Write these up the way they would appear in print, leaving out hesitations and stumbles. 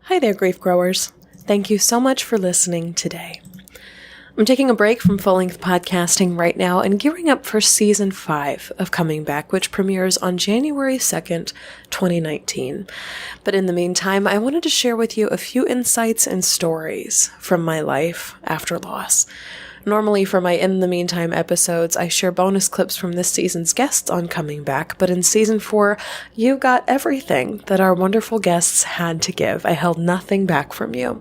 Hi there, grief growers. Thank you so much for listening today. I'm taking a break from full-length podcasting right now and gearing up for Season 5 of Coming Back, which premieres on January 2nd, 2019. But in the meantime, I wanted to share with you a few insights and stories from my life after loss. Normally for my In the Meantime episodes, I share bonus clips from this season's guests on Coming Back, but in Season 4, you got everything that our wonderful guests had to give. I held nothing back from you.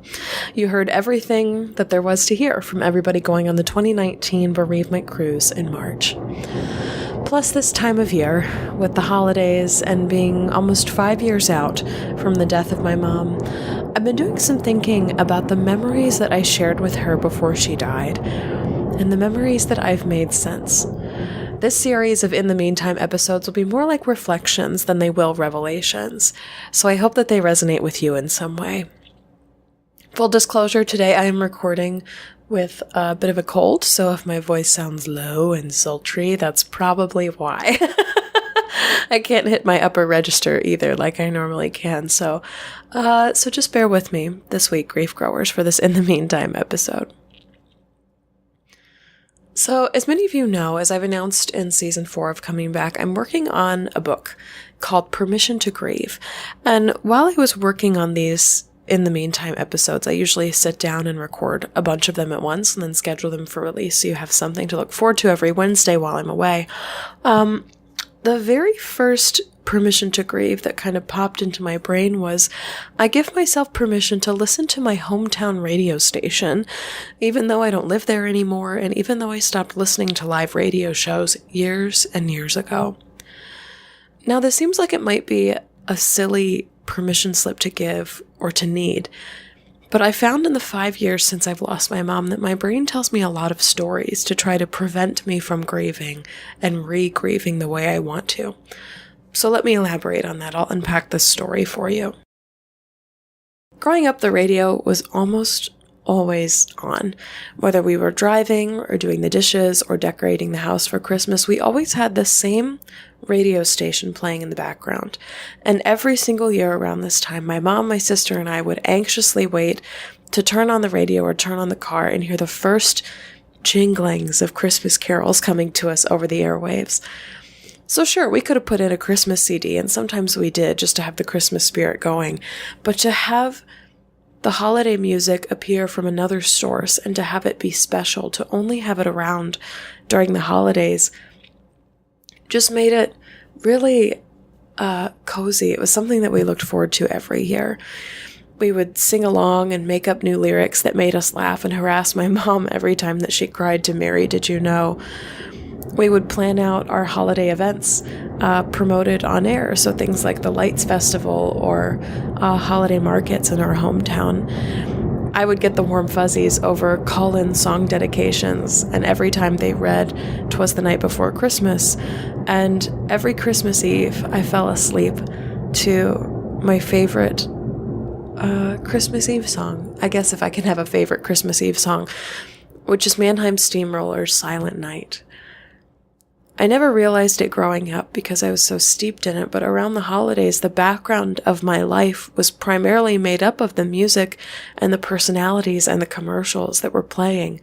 You heard everything that there was to hear from everybody going on the 2019 bereavement cruise in March. Plus, this time of year, with the holidays and being almost 5 years out from the death of my mom, I've been doing some thinking about the memories that I shared with her before she died, and the memories that I've made since. This series of In the Meantime episodes will be more like reflections than they will revelations, so I hope that they resonate with you in some way. Full disclosure, today I am recording with a bit of a cold, so if my voice sounds low and sultry, that's probably why. I can't hit my upper register either like I normally can, so just bear with me this week, grief growers, for this In the Meantime episode. So, as many of you know, as I've announced in Season 4 of Coming Back, I'm working on a book called Permission to Grieve, and while I was working on these In the Meantime episodes, I usually sit down and record a bunch of them at once and then schedule them for release so you have something to look forward to every Wednesday while I'm away. The very first permission to grieve that kind of popped into my brain was I give myself permission to listen to my hometown radio station, even though I don't live there anymore, and even though I stopped listening to live radio shows years and years ago. Now, this seems like it might be a silly permission slip to give or to need, but I found in the 5 years since I've lost my mom that my brain tells me a lot of stories to try to prevent me from grieving and re-grieving the way I want to. So let me elaborate on that. I'll unpack this story for you. Growing up, the radio was almost always on. Whether we were driving or doing the dishes or decorating the house for Christmas, we always had the same radio station playing in the background. And every single year around this time, my mom, my sister, and I would anxiously wait to turn on the radio or turn on the car and hear the first jinglings of Christmas carols coming to us over the airwaves. So sure, we could have put in a Christmas CD, and sometimes we did, just to have the Christmas spirit going. But to have the holiday music appear from another source and to have it be special, to only have it around during the holidays, just made it really cozy. It was something that we looked forward to every year. We would sing along and make up new lyrics that made us laugh and harass my mom every time that she cried to Mary, Did You Know? We would plan out our holiday events promoted on air, so things like the Lights Festival or holiday markets in our hometown. I would get the warm fuzzies over call-in song dedications, and every time they read "'Twas the Night Before Christmas," and every Christmas Eve I fell asleep to my favorite Christmas Eve song. I guess if I can have a favorite Christmas Eve song, which is Mannheim Steamroller's Silent Night. I never realized it growing up because I was so steeped in it, but around the holidays, the background of my life was primarily made up of the music and the personalities and the commercials that were playing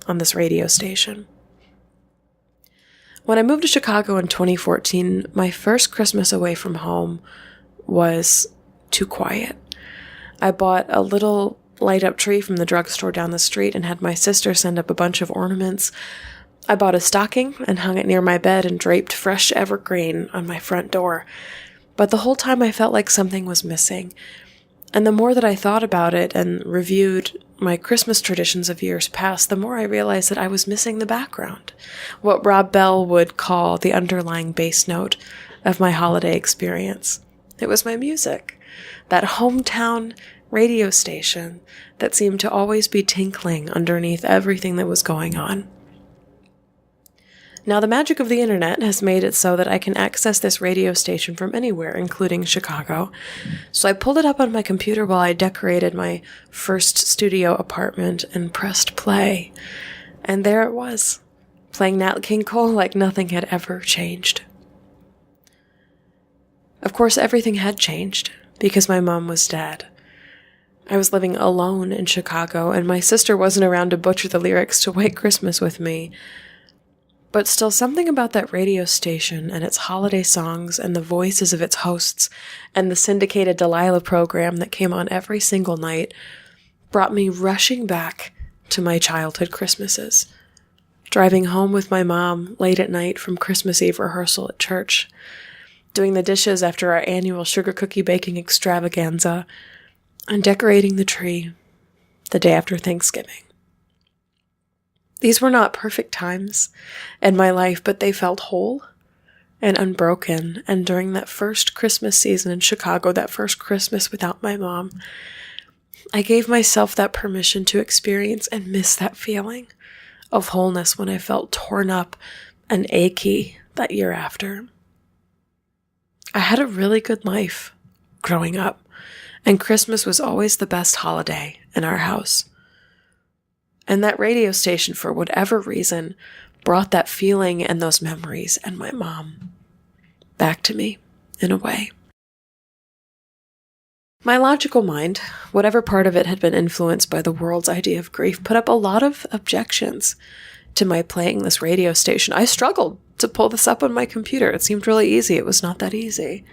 on this radio station. When I moved to Chicago in 2014, my first Christmas away from home was too quiet. I bought a little light-up tree from the drugstore down the street and had my sister send up a bunch of ornaments. I bought a stocking and hung it near my bed and draped fresh evergreen on my front door. But the whole time I felt like something was missing. And the more that I thought about it and reviewed my Christmas traditions of years past, the more I realized that I was missing the background. What Rob Bell would call the underlying bass note of my holiday experience. It was my music. That hometown radio station that seemed to always be tinkling underneath everything that was going on. Now, the magic of the internet has made it so that I can access this radio station from anywhere, including Chicago. So I pulled it up on my computer while I decorated my first studio apartment and pressed play. And there it was, playing Nat King Cole like nothing had ever changed. Of course, everything had changed because my mom was dead. I was living alone in Chicago, and my sister wasn't around to butcher the lyrics to White Christmas with me. But still, something about that radio station and its holiday songs and the voices of its hosts and the syndicated Delilah program that came on every single night brought me rushing back to my childhood Christmases. Driving home with my mom late at night from Christmas Eve rehearsal at church, doing the dishes after our annual sugar cookie baking extravaganza, and decorating the tree the day after Thanksgiving. These were not perfect times in my life, but they felt whole and unbroken. And during that first Christmas season in Chicago, that first Christmas without my mom, I gave myself that permission to experience and miss that feeling of wholeness when I felt torn up and achy that year after. I had a really good life growing up, and Christmas was always the best holiday in our house. And that radio station, for whatever reason, brought that feeling and those memories and my mom back to me in a way. My logical mind, whatever part of it had been influenced by the world's idea of grief, put up a lot of objections to my playing this radio station. I struggled to pull this up on my computer. It seemed really easy. It was not that easy.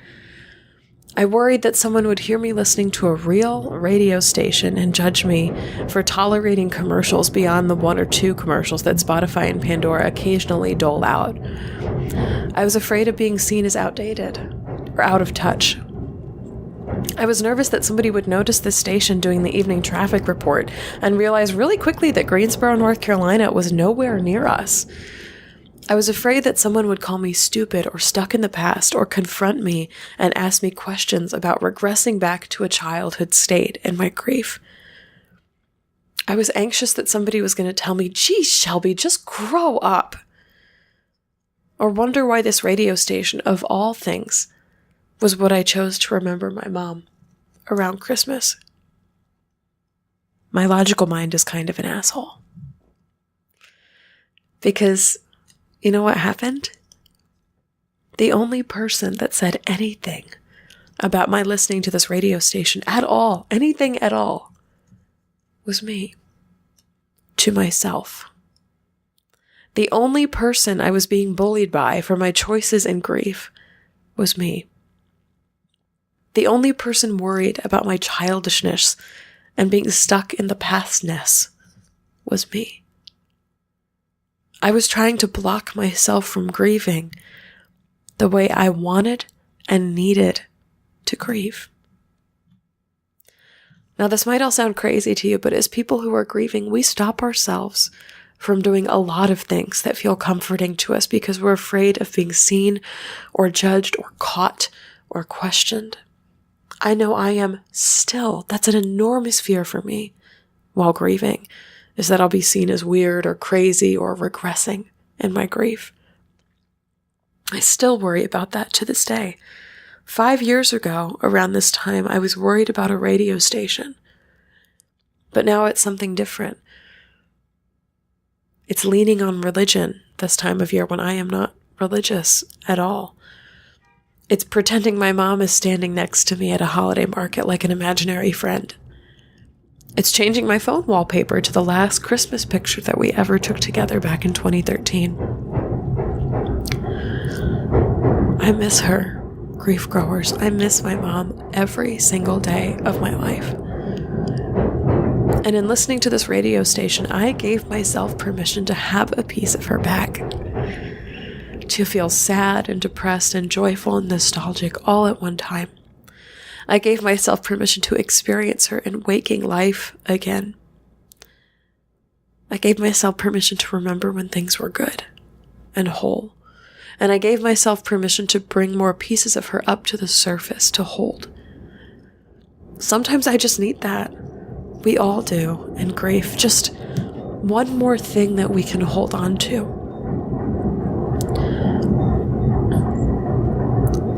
I worried that someone would hear me listening to a real radio station and judge me for tolerating commercials beyond the 1 or 2 commercials that Spotify and Pandora occasionally dole out. I was afraid of being seen as outdated or out of touch. I was nervous that somebody would notice this station doing the evening traffic report and realize really quickly that Greensboro, North Carolina was nowhere near us. I was afraid that someone would call me stupid or stuck in the past or confront me and ask me questions about regressing back to a childhood state in my grief. I was anxious that somebody was going to tell me, "Geez, Shelby, just grow up." Or wonder why this radio station, of all things, was what I chose to remember my mom around Christmas. My logical mind is kind of an asshole. Because you know what happened? The only person that said anything about my listening to this radio station at all, anything at all, was me. To myself. The only person I was being bullied by for my choices in grief was me. The only person worried about my childishness and being stuck in the pastness was me. I was trying to block myself from grieving the way I wanted and needed to grieve. Now, this might all sound crazy to you, but as people who are grieving, we stop ourselves from doing a lot of things that feel comforting to us because we're afraid of being seen or judged or caught or questioned. I know I am still. That's an enormous fear for me while grieving, is that I'll be seen as weird or crazy or regressing in my grief. I still worry about that to this day. 5 years ago, around this time, I was worried about a radio station. But now it's something different. It's leaning on religion this time of year when I am not religious at all. It's pretending my mom is standing next to me at a holiday market like an imaginary friend. It's changing my phone wallpaper to the last Christmas picture that we ever took together back in 2013. I miss her, grief growers. I miss my mom every single day of my life. And in listening to this radio station, I gave myself permission to have a piece of her back. To feel sad and depressed and joyful and nostalgic all at one time. I gave myself permission to experience her in waking life again. I gave myself permission to remember when things were good and whole. And I gave myself permission to bring more pieces of her up to the surface to hold. Sometimes I just need that. We all do in grief. Just one more thing that we can hold on to.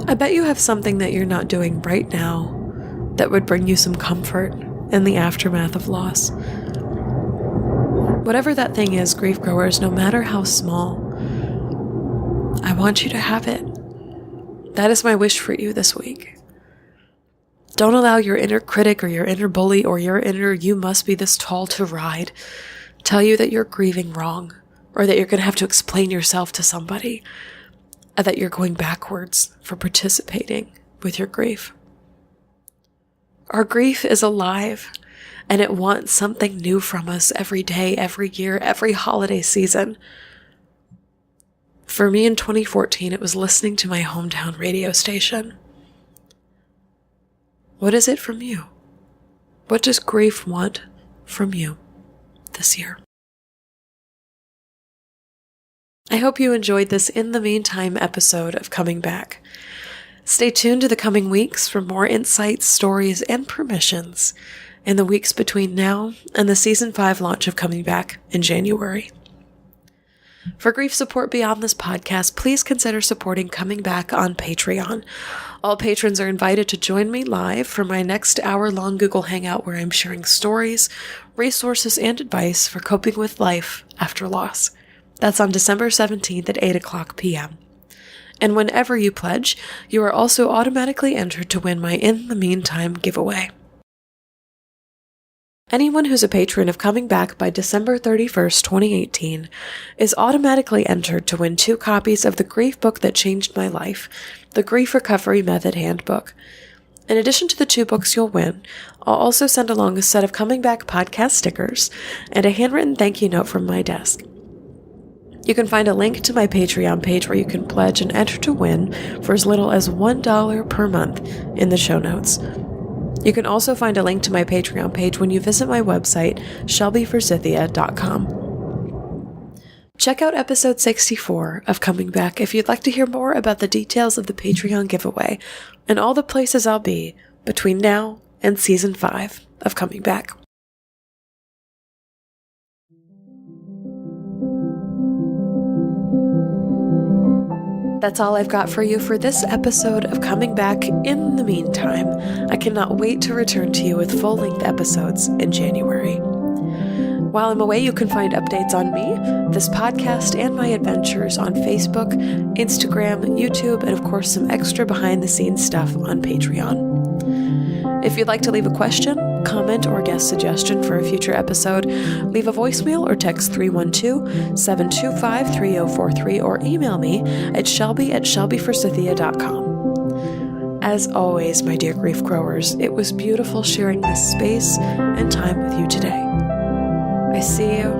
I bet you have something that you're not doing right now that would bring you some comfort in the aftermath of loss. Whatever that thing is, grief growers, no matter how small, I want you to have it. That is my wish for you this week. Don't allow your inner critic or your inner bully or your inner "you must be this tall to ride" tell you that you're grieving wrong, or that you're going to have to explain yourself to somebody, and that you're going backwards for participating with your grief. Our grief is alive, and it wants something new from us every day, every year, every holiday season. For me in 2014, it was listening to my hometown radio station. What is it from you? What does grief want from you this year? I hope you enjoyed this In the Meantime episode of Coming Back. Stay tuned to the coming weeks for more insights, stories, and permissions in the weeks between now and the Season 5 launch of Coming Back in January. For grief support beyond this podcast, please consider supporting Coming Back on Patreon. All patrons are invited to join me live for my next hour-long Google Hangout where I'm sharing stories, resources, and advice for coping with life after loss. That's on December 17th at 8 o'clock p.m. And whenever you pledge, you are also automatically entered to win my In the Meantime giveaway. Anyone who's a patron of Coming Back by December 31st, 2018 is automatically entered to win 2 copies of the grief book that changed my life, the Grief Recovery Method Handbook. In addition to the 2 books you'll win, I'll also send along a set of Coming Back podcast stickers and a handwritten thank you note from my desk. You can find a link to my Patreon page where you can pledge and enter to win for as little as $1 per month in the show notes. You can also find a link to my Patreon page when you visit my website, shelbyforsythia.com. Check out episode 64 of Coming Back if you'd like to hear more about the details of the Patreon giveaway and all the places I'll be between now and Season 5 of Coming Back. That's all I've got for you for this episode of Coming Back. In the meantime, I cannot wait to return to you with full-length episodes in January. While I'm away, you can find updates on me, this podcast, and my adventures on Facebook, Instagram, YouTube, and of course some extra behind-the-scenes stuff on Patreon. If you'd like to leave a question, comment, or guest suggestion for a future episode, leave a voicemail or text 312-725-3043 or email me at shelby@shelbyforsythia.com. As always, my dear grief growers, it was beautiful sharing this space and time with you today. I see you,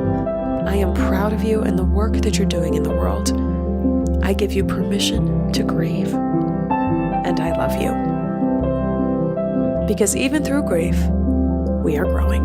I am proud of you and the work that you're doing in the world. I give you permission to grieve, and I love you. Because even through grief, we are growing.